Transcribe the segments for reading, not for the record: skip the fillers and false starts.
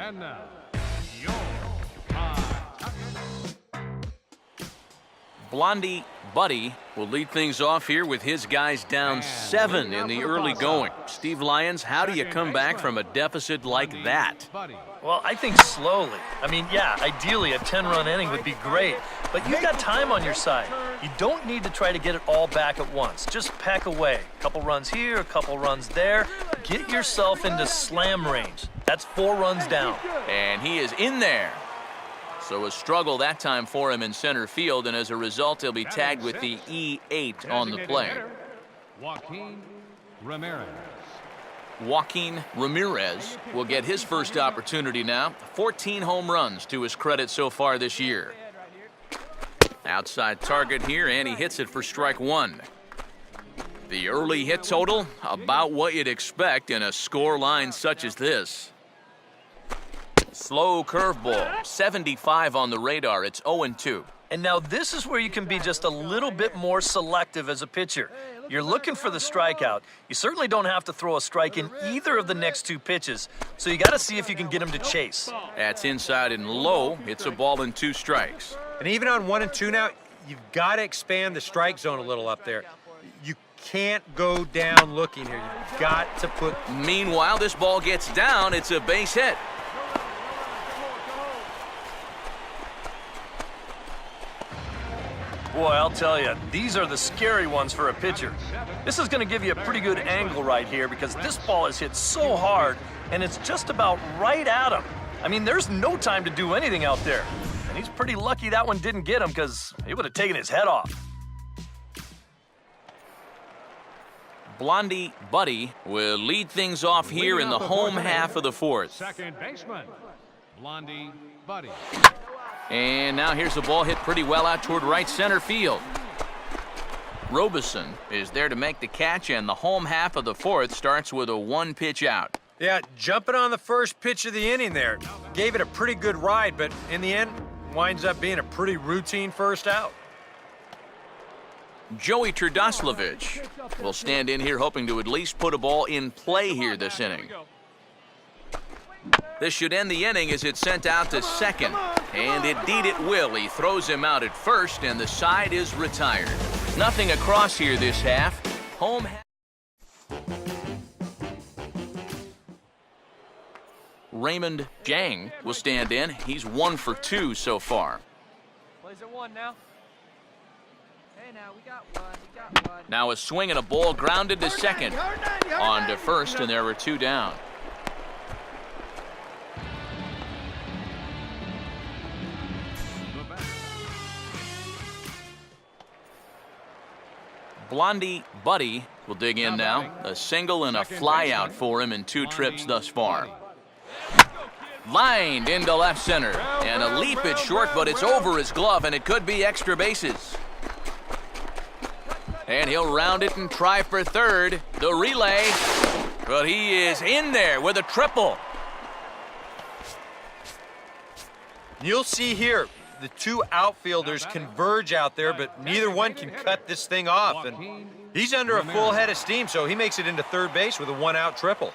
And now, your Pawtucket. Blondie Buddy will lead things off here with his guys down 7 in the early going. Steve Lyons, how do you come back from a deficit like that? Well, I think slowly. I mean, yeah, ideally a 10-run inning would be great, but you've got time on your side. You don't need to try to get it all back at once. Just pack away. A couple runs here, a couple runs there. Get yourself into slam range. That's 4 runs down. And he is in there. So a struggle that time for him in center field, and as a result, he'll be tagged with the E8 on the play. Joaquin Ramirez. Joaquin Ramirez will get his first opportunity now. 14 home runs to his credit so far this year. Outside target here, and he hits it for strike 1. The early hit total, about what you'd expect in a score line such as this. Slow curveball, 75 on the radar. It's 0-2. And now this is where you can be just a little bit more selective as a pitcher. You're looking for the strikeout. You certainly don't have to throw a strike in either of the next 2 pitches, so you got to see if you can get him to chase. That's inside and low. It's a ball and 2 strikes. And even on 1 and 2 now, you've got to expand the strike zone a little up there. You can't go down looking here. You've got to put... Meanwhile, this ball gets down. It's a base hit. Boy, I'll tell you, these are the scary ones for a pitcher. This is going to give you a pretty good angle right here because this ball is hit so hard, and it's just about right at him. I mean, there's no time to do anything out there. And he's pretty lucky that one didn't get him because he would have taken his head off. Blondie Buddy will lead things off here in the home half of the 4th. Second baseman, Blondie Buddy. And now here's the ball hit pretty well out toward right center field. Robeson is there to make the catch, and the home half of the 4th starts with a 1-pitch out. Yeah, jumping on the first pitch of the inning there. Gave it a pretty good ride, but in the end, winds up being a pretty routine first out. Joey Turdoslavich will stand in here hoping to at least put a ball in play here this inning. This should end the inning as it's sent out to second. And indeed it will. He throws him out at first, and the side is retired. Nothing across here this half. Home half. Raymond Jang will stand in. He's 1 for 2 so far. Plays at 1 now. Hey, now we got one. Now a swing and a ball grounded to second. On to first, and there are 2 down. Blondie Buddy will dig in now. A single and a fly out for him in 2 trips thus far. Lined into left center. And a leap at short, but it's over his glove, and it could be extra bases. And he'll round it and try for third. The relay. But he is in there with a triple. You'll see here, the 2 outfielders converge out there, but neither one can cut this thing off. And he's under a full head of steam, so he makes it into third base with a 1-out triple.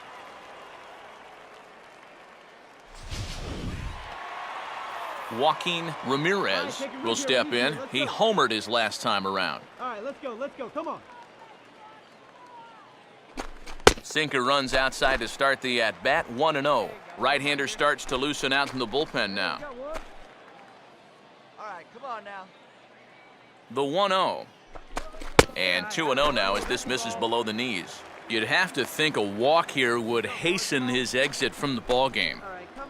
Joaquin Ramirez will step in. He homered his last time around. All right, let's go, come on. Sinker runs outside to start the at-bat, 1-0. Right-hander starts to loosen out in the bullpen now. All right, come on now. The 1-0. And 2-0 now as this misses below the knees. You'd have to think a walk here would hasten his exit from the ballgame.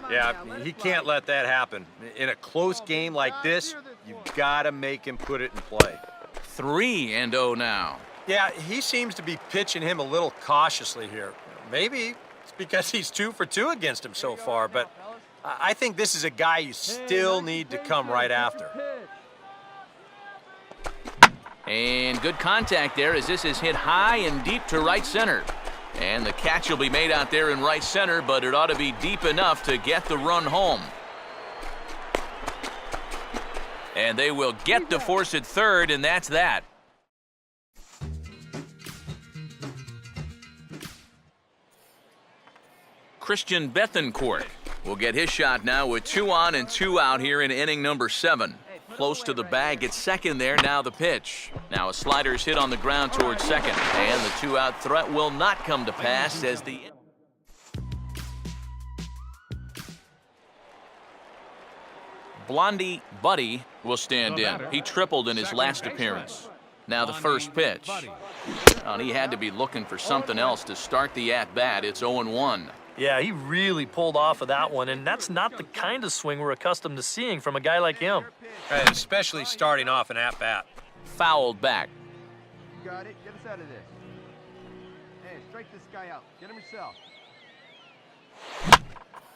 Yeah, he can't let that happen. In a close game like this, you've got to make him put it in play. 3-0 now. Yeah, he seems to be pitching him a little cautiously here. Maybe it's because he's 2 for 2 against him so far, but I think this is a guy you still need to come right after. And good contact there as this is hit high and deep to right center. And the catch will be made out there in right center, but it ought to be deep enough to get the run home. And they will get to force it third, and that's that. Christian Bethancourt will get his shot now with 2 on and 2 out here in inning number 7. Close to the bag at second there, now the pitch. Now a slider's hit on the ground towards second, and the 2-out threat will not come to pass as the... Blondie Buddy will stand in. He tripled in his last appearance. Now the first pitch. And he had to be looking for something else to start the at-bat. It's 0-1. Yeah, he really pulled off of that one, and that's not the kind of swing we're accustomed to seeing from a guy like him. Right, especially starting off an at-bat. Fouled back. You got it. Get us out of this. Hey, strike this guy out. Get him yourself.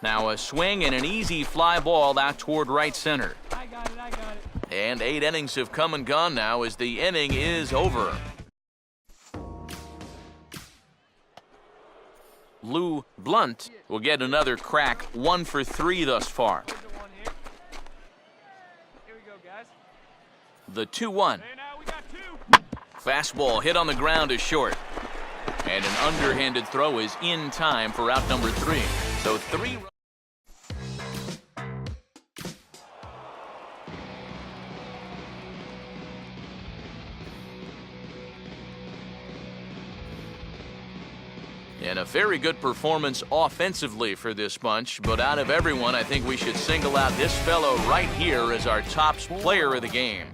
Now a swing and an easy fly ball out toward right center. I got it. And 8 innings have come and gone now as the inning is over. Lou Blunt will get another crack, 1 for 3 thus far. Here's the one here. Here we go, guys. The 2-1. Hey, now we got 2. Fastball hit on the ground is short. And an underhanded throw is in time for out number 3. So 3... And a very good performance offensively for this bunch, but out of everyone, I think we should single out this fellow right here as our top player of the game.